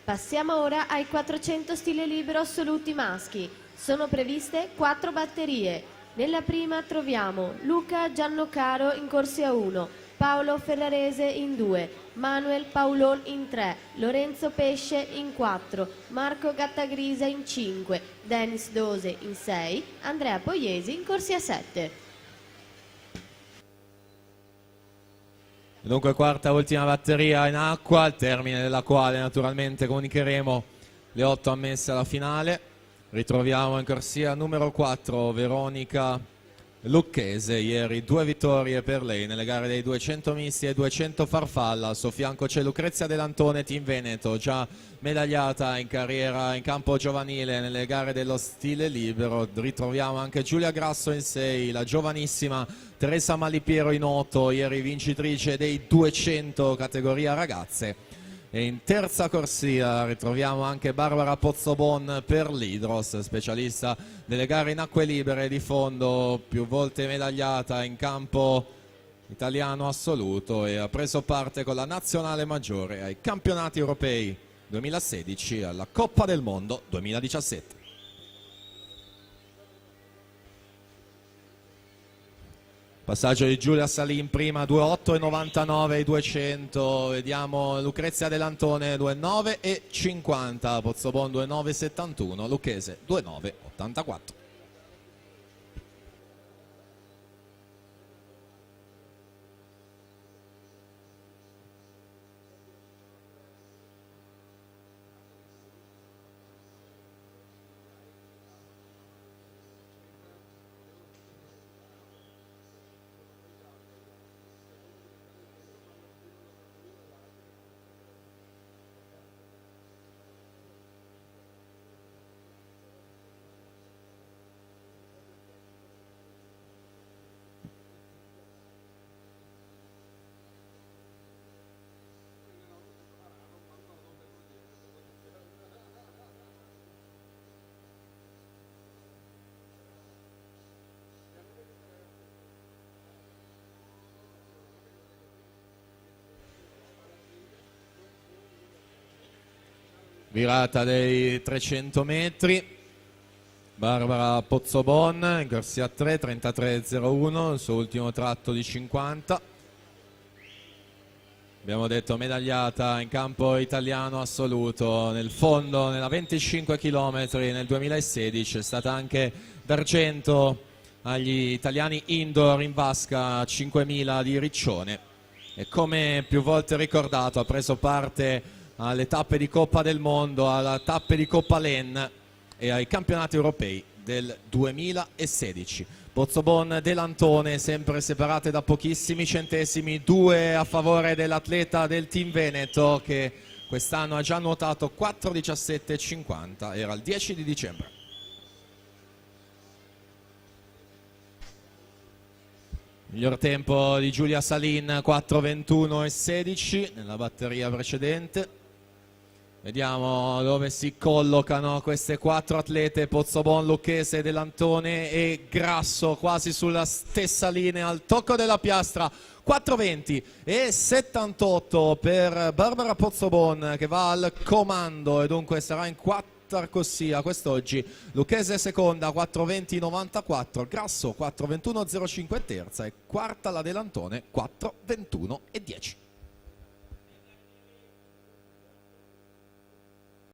Passiamo ora ai 400 stile libero assoluti maschi. Sono previste 4 batterie. Nella prima troviamo Luca Giannocaro in corsia 1, Paolo Ferrarese in 2, Manuel Paulon in 3, Lorenzo Pesce in 4, Marco Gattagrisa in 5, Dennis Dose in 6, Andrea Poiesi in corsia 7. Dunque quarta e ultima batteria in acqua, al termine della quale naturalmente comunicheremo le 8 ammesse alla finale. Ritroviamo in corsia numero 4 Veronica Lucchese, ieri 2 vittorie per lei nelle gare dei 200 misti e 200 farfalla. Al suo fianco c'è Lucrezia Dell'Antone, Team Veneto, già medagliata in carriera in campo giovanile nelle gare dello stile libero. Ritroviamo anche Giulia Grasso in 6, la giovanissima Teresa Malipiero in 8, ieri vincitrice dei 200 categoria ragazze. E in terza corsia ritroviamo anche Barbara Pozzobon per l'Hydros, specialista delle gare in acque libere di fondo, più volte medagliata in campo italiano assoluto e ha preso parte con la nazionale maggiore ai campionati europei 2016 e alla Coppa del Mondo 2017. Passaggio di Giulia Salin prima, 2,8,99 i 200, vediamo Lucrezia Dell'Antone 2,9,50, Pozzobon 2,9,71, Lucchese 2,9,84. Virata dei 300 metri, Barbara Pozzobon in corsia 3, 33,01, il suo ultimo tratto di 50. Abbiamo detto medagliata in campo italiano assoluto nel fondo nella 25 km nel 2016, è stata anche d'argento agli italiani indoor in vasca 5000 di Riccione e come più volte ricordato ha preso parte alle tappe di Coppa del Mondo, alle tappe di Coppa LEN e ai campionati europei del 2016. Pozzobon Dell'Antone sempre separate da pochissimi centesimi, 2 a favore dell'atleta del Team Veneto che quest'anno ha già nuotato 4,17,50, era il 10 di dicembre. Miglior tempo di Giulia Salin 4,21,16 nella batteria precedente. Vediamo dove si collocano queste 4 atlete, Pozzobon, Lucchese, Dell'Antone e Grasso, quasi sulla stessa linea, al tocco della piastra, 4,20 e 78 per Barbara Pozzobon che va al comando e dunque sarà in quarta corsia quest'oggi. Lucchese seconda, 4,20,94, Grasso 4,21,05 terza e quarta la Dell'Antone 4,21,10.